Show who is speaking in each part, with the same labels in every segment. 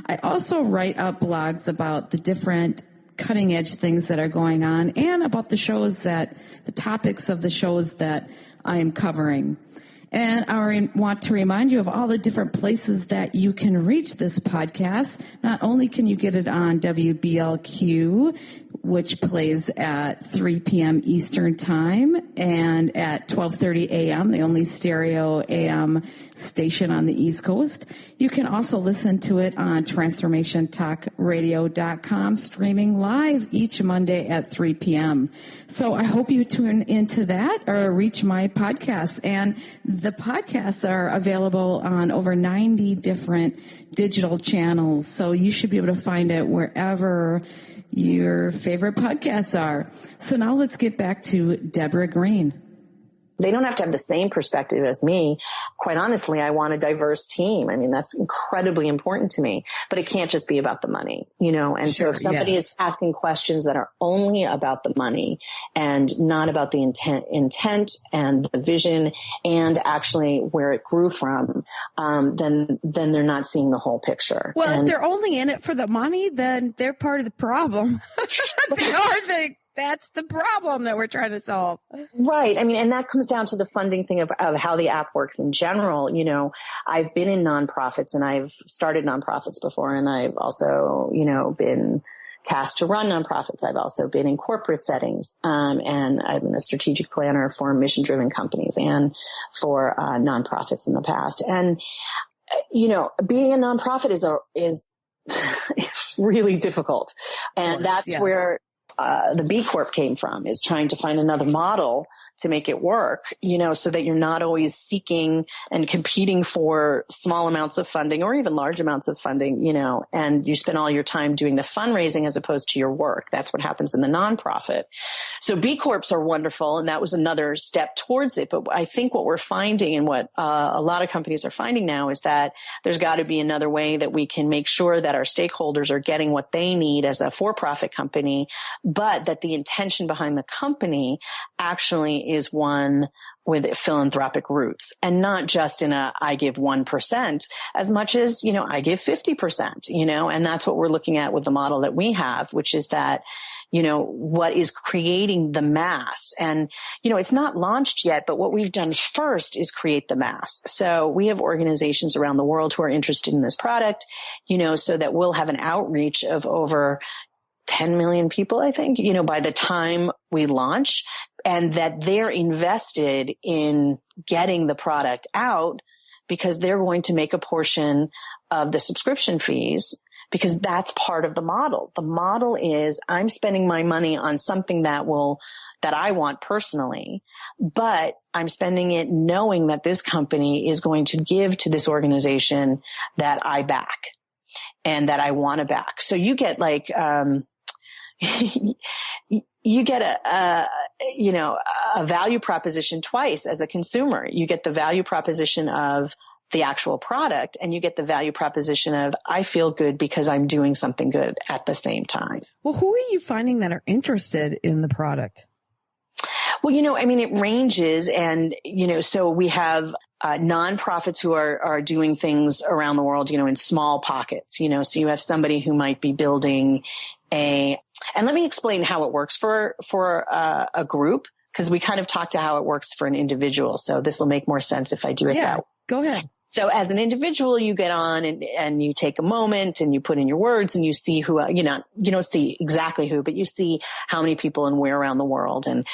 Speaker 1: I also write up blogs about the different cutting edge things that are going on and about the topics of the shows that I am covering. And I want to remind you of all the different places that you can reach this podcast. Not only can you get it on WBLQ, which plays at 3 p.m. Eastern Time and at 12:30 a.m., the only stereo AM station on the East Coast. You can also listen to it on transformationtalkradio.com, streaming live each Monday at 3 p.m. So I hope you tune into that or reach my podcast. And the podcasts are available on over 90 different digital channels. So you should be able to find it wherever your favorite podcasts are. So now let's get back to Deborah Green.
Speaker 2: They don't have to have the same perspective as me. Quite honestly, I want a diverse team. I mean, that's incredibly important to me, but it can't just be about the money, And so if somebody is asking questions that are only about the money and not about the intent and the vision and actually where it grew from, then they're not seeing the whole picture.
Speaker 3: Well, if they're only in it for the money, then they're part of the problem. That's the problem that we're trying to solve.
Speaker 2: Right. I mean, and that comes down to the funding thing of how the app works in general. I've been in nonprofits and I've started nonprofits before, and I've also, been tasked to run nonprofits. I've also been in corporate settings, and I've been a strategic planner for mission-driven companies and for nonprofits in the past. And, being a nonprofit is really difficult. And that's where the B Corp came from, is trying to find another model to make it work, so that you're not always seeking and competing for small amounts of funding or even large amounts of funding, and you spend all your time doing the fundraising as opposed to your work. That's what happens in the nonprofit. So B Corps are wonderful, and that was another step towards it. But I think what we're finding and what a lot of companies are finding now is that there's got to be another way that we can make sure that our stakeholders are getting what they need as a for-profit company, but that the intention behind the company actually is one with philanthropic roots, and not just in I give 1% as much as, I give 50%, and that's what we're looking at with the model that we have, which is that, what is creating the mass. And, it's not launched yet, but what we've done first is create the mass. So we have organizations around the world who are interested in this product, so that we'll have an outreach of over 10 million people, I think, by the time we launch, and that they're invested in getting the product out because they're going to make a portion of the subscription fees, because that's part of the model. The model is I'm spending my money on something that I want personally, but I'm spending it knowing that this company is going to give to this organization that I back and that I want to back. So you get you get a value proposition twice as a consumer. You get the value proposition of the actual product, and you get the value proposition of I feel good because I'm doing something good at the same time.
Speaker 3: Well, who are you finding that are interested in the product?
Speaker 2: Well, it ranges, and, so we have nonprofits who are doing things around the world, in small pockets, so you have somebody who might be building and let me explain how it works for a group, because we kind of talked to how it works for an individual. So this will make more sense if I do it that way.
Speaker 3: Go ahead.
Speaker 2: So as an individual, you get on and you take a moment and you put in your words and you see who, you don't see exactly who, but you see how many people and where around the world, and,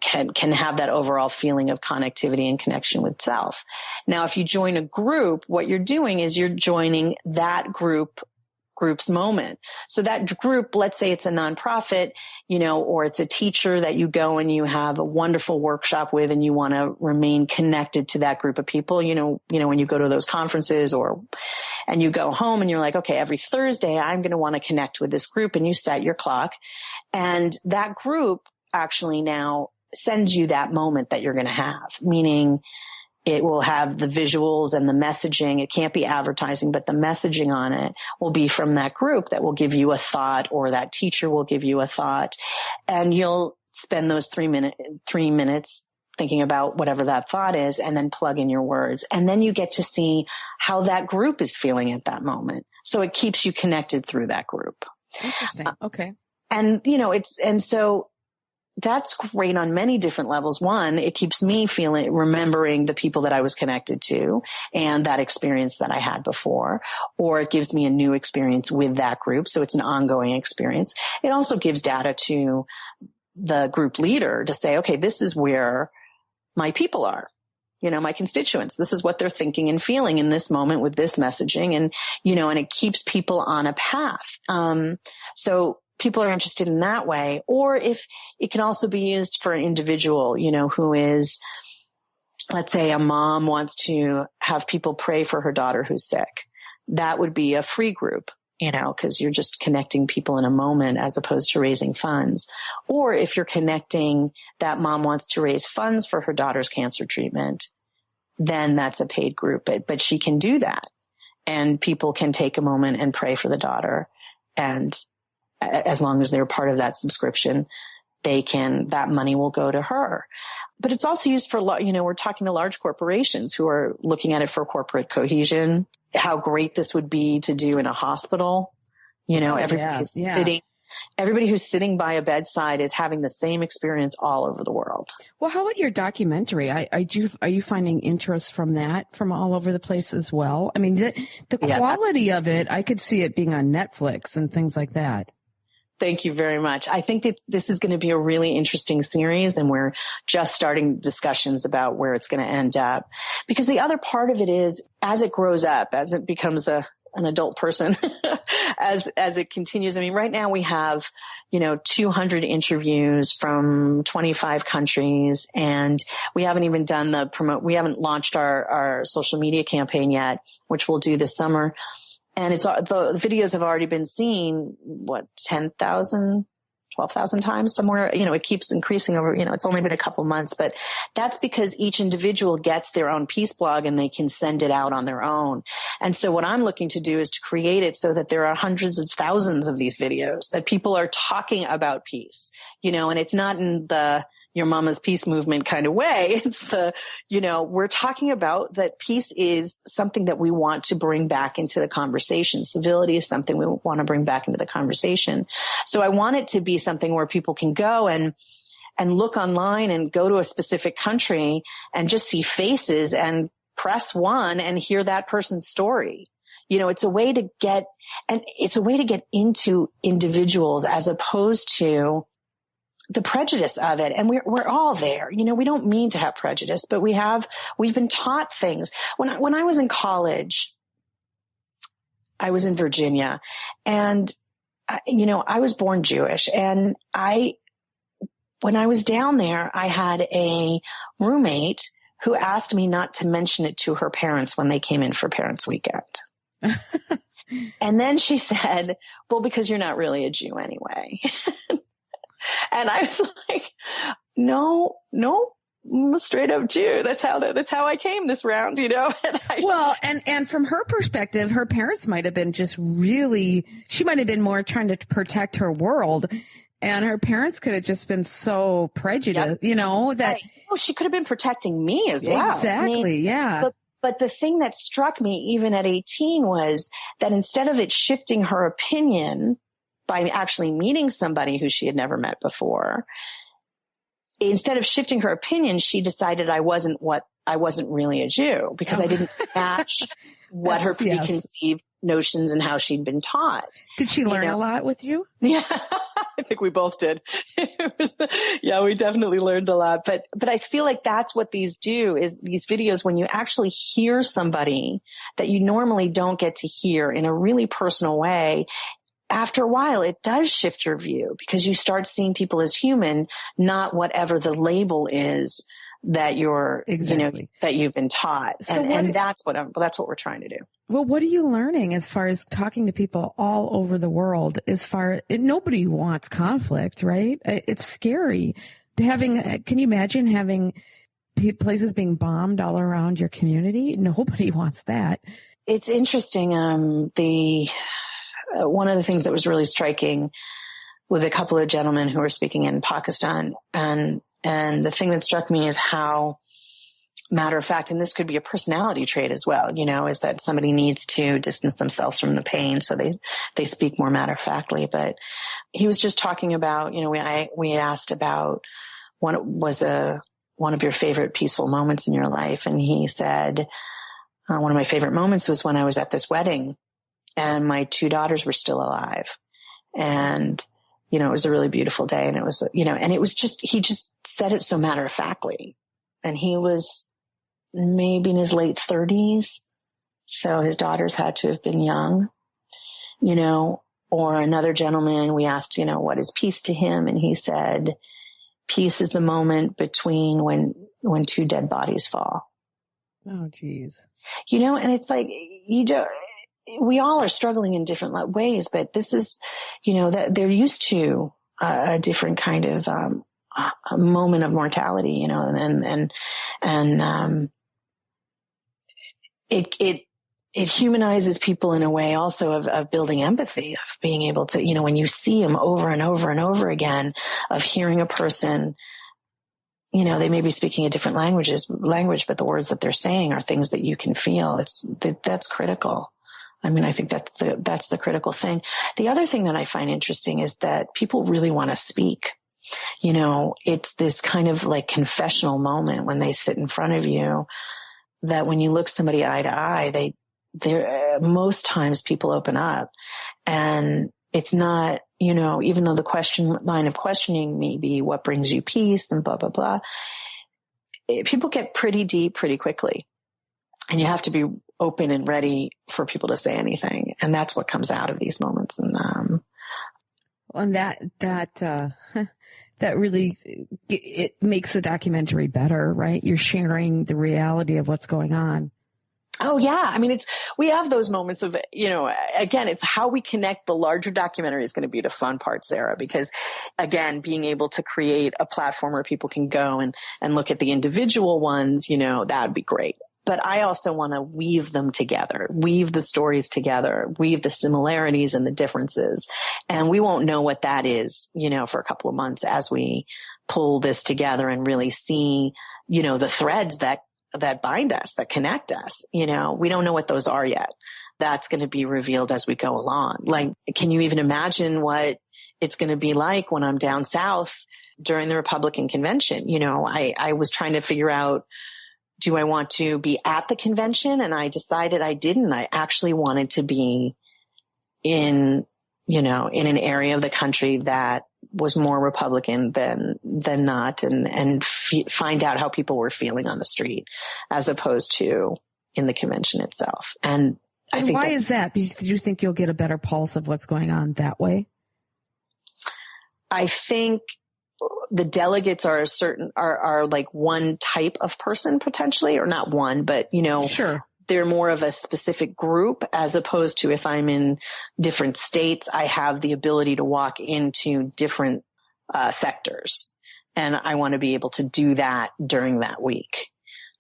Speaker 2: can have that overall feeling of connectivity and connection with self. Now, if you join a group, what you're doing is you're joining that group's moment. So that group, let's say it's a nonprofit, or it's a teacher that you go and you have a wonderful workshop with, and you want to remain connected to that group of people, when you go to those conferences and you go home and you're like, okay, every Thursday I'm going to want to connect with this group, and you set your clock, and that group actually now sends you that moment that you're going to have, meaning it will have the visuals and the messaging. It can't be advertising, but the messaging on it will be from that group that will give you a thought, or that teacher will give you a thought. And you'll spend those 3 minutes thinking about whatever that thought is, and then plug in your words. And then you get to see how that group is feeling at that moment. So it keeps you connected through that group.
Speaker 3: Interesting. Okay.
Speaker 2: And, so that's great on many different levels. One, it keeps me remembering the people that I was connected to and that experience that I had before, or it gives me a new experience with that group. So it's an ongoing experience. It also gives data to the group leader to say, okay, this is where my people are, my constituents. This is what they're thinking and feeling in this moment with this messaging. And, and it keeps people on a path. So people are interested in that way. Or if it can also be used for an individual, who is, let's say a mom wants to have people pray for her daughter who's sick. That would be a free group, because you're just connecting people in a moment as opposed to raising funds. Or if you're connecting that mom wants to raise funds for her daughter's cancer treatment, then that's a paid group, but she can do that. And people can take a moment and pray for the daughter. And as long as they're part of that subscription, that money will go to her. But it's also used for, we're talking to large corporations who are looking at it for corporate cohesion, how great this would be to do in a hospital. Everybody who's sitting by a bedside is having the same experience all over the world.
Speaker 3: Well, how about your documentary? Are you finding interest from that from all over the place as well? I mean, the quality of it, I could see it being on Netflix and things like that.
Speaker 2: Thank you very much. I think that this is going to be a really interesting series, and we're just starting discussions about where it's going to end up. Because the other part of it is, as it grows up, as it becomes an adult person, as it continues. I mean, right now we have, 200 interviews from 25 countries, and we haven't even done we haven't launched our social media campaign yet, which we'll do this summer. And the videos have already been seen, 10,000, 12,000 times somewhere. It keeps increasing over, it's only been a couple months, but that's because each individual gets their own peace blog and they can send it out on their own. And so what I'm looking to do is to create it so that there are hundreds of thousands of these videos that people are talking about peace, and it's not in the your mama's peace movement kind of way. It's we're talking about that peace is something that we want to bring back into the conversation. Civility is something we want to bring back into the conversation. So I want it to be something where people can go and look online and go to a specific country and just see faces and press 1 and hear that person's story. It's a way to get into individuals as opposed to the prejudice of it. And we're all there. We don't mean to have prejudice, but we've been taught things. When I was in college, I was in Virginia, and I was born Jewish, and when I was down there, I had a roommate who asked me not to mention it to her parents when they came in for Parents' Weekend. And then she said, well, because you're not really a Jew anyway. And I was like, no, I'm a straight up Jew. That's how I came this round,
Speaker 3: And from her perspective, her parents might have been she might have been more trying to protect her world. And her parents could have just been so prejudiced, that.
Speaker 2: Right. Oh, she could have been protecting me as well.
Speaker 3: Exactly. Yeah.
Speaker 2: But the thing that struck me even at 18 was that instead of it shifting her opinion by actually meeting somebody who she had never met before, instead of shifting her opinion, she decided I wasn't really a Jew because I didn't match what her preconceived notions and how she'd been taught.
Speaker 3: Did she learn a lot with you?
Speaker 2: Yeah, I think we both did. Yeah, we definitely learned a lot. But I feel like that's what these do, is these videos, when you actually hear somebody that you normally don't get to hear in a really personal way, after a while, it does shift your view because you start seeing people as human, not whatever the label is that that you've been taught. So that's what we're trying to do.
Speaker 3: Well, what are you learning as far as talking to people all over the world? Nobody wants conflict, right? It's scary can you imagine having places being bombed all around your community? Nobody wants that.
Speaker 2: It's interesting. One of the things that was really striking with a couple of gentlemen who were speaking in Pakistan, and And the thing that struck me is how matter of fact, and this could be a personality trait as well, is that somebody needs to distance themselves from the pain. So they speak more matter of factly. But he was just talking about, we asked about what was one of your favorite peaceful moments in your life. And he said, one of my favorite moments was when I was at this wedding and my 2 daughters were still alive. And, it was a really beautiful day. And it was, and it was he just said it so matter of factly. And he was maybe in his late 30s. So his daughters had to have been young, or another gentleman, we asked, what is peace to him? And he said, peace is the moment between when 2 dead bodies fall.
Speaker 3: Oh, geez.
Speaker 2: And it's like, we all are struggling in different ways, but this is, that they're used to a different kind of, a moment of mortality, and it humanizes people in a way also of building empathy, of being able to, when you see them over and over and over again, of hearing a person, they may be speaking a different language, but the words that they're saying are things that you can feel. That's critical. I mean, I think that's the critical thing. The other thing that I find interesting is that people really want to speak. It's this kind of like confessional moment when they sit in front of you, that when you look somebody eye to eye, most times people open up, and it's not, even though the line of questioning may be what brings you peace and blah, blah, blah, people get pretty deep pretty quickly, and you have to be open and ready for people to say anything. And that's what comes out of these moments. And,
Speaker 3: that really, it makes the documentary better, right? You're sharing the reality of what's going on.
Speaker 2: Oh yeah. I mean, we have those moments of, again, it's how we connect. The larger documentary is going to be the fun part, Sarah, because again, being able to create a platform where people can go and look at the individual ones, that would be great. But I also want to weave them together, weave the stories together, weave the similarities and the differences. And we won't know what that is, for a couple of months as we pull this together and really see, the threads that bind us, that connect us. We don't know what those are yet. That's going to be revealed as we go along. Like, can you even imagine what it's going to be like when I'm down south during the Republican convention? I was trying to figure out, do I want to be at the convention? And I decided I didn't. I actually wanted to be in an area of the country that was more Republican than not, and find out how people were feeling on the street as opposed to in the convention itself. And I think
Speaker 3: why is that? Do you think you'll get a better pulse of what's going on that way?
Speaker 2: I think the delegates are are like one type of person potentially, or not one, but
Speaker 3: sure,
Speaker 2: they're more of a specific group, as opposed to if I'm in different states, I have the ability to walk into different sectors, and I want to be able to do that during that week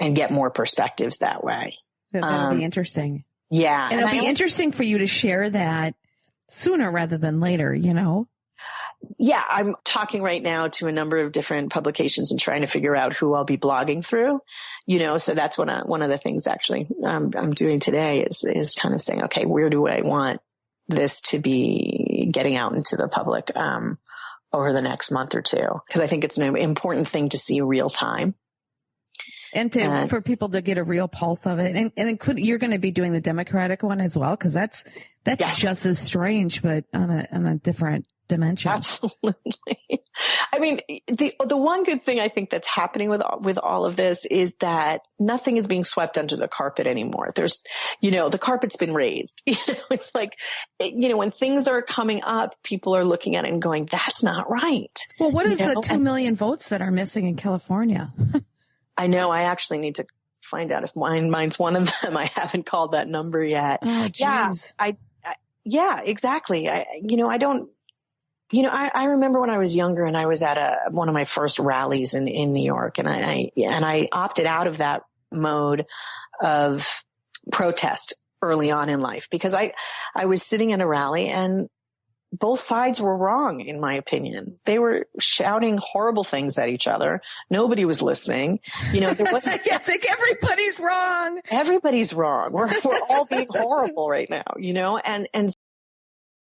Speaker 2: and get more perspectives that way.
Speaker 3: That'll be interesting.
Speaker 2: Yeah.
Speaker 3: And it'll be interesting for you to share that sooner rather than later,
Speaker 2: Yeah, I'm talking right now to a number of different publications and trying to figure out who I'll be blogging through, so that's one of the things actually I'm doing today is kind of saying, okay, where do I want this to be getting out into the public over the next month or two? Because I think it's an important thing to see real time.
Speaker 3: And for people to get a real pulse of it, and include, you're going to be doing the Democratic one as well, because that's yes, just as strange, but on a different dimension.
Speaker 2: Absolutely. I mean, the one good thing I think that's happening with all of this is that nothing is being swept under the carpet anymore. There's, the carpet's been raised. It's like, when things are coming up, people are looking at it and going, "That's not right."
Speaker 3: Well, what is the 2 million votes that are missing in California?
Speaker 2: I know. I actually need to find out if mine's one of them. I haven't called that number yet.
Speaker 3: Oh, geez.
Speaker 2: Yeah, exactly. I remember when I was younger and I was at one of my first rallies in New York, and I opted out of that mode of protest early on in life because I was sitting at a rally and both sides were wrong, in my opinion. They were shouting horrible things at each other. Nobody was listening. There wasn't.
Speaker 3: I think everybody's wrong.
Speaker 2: Everybody's wrong. We're all being horrible right now, and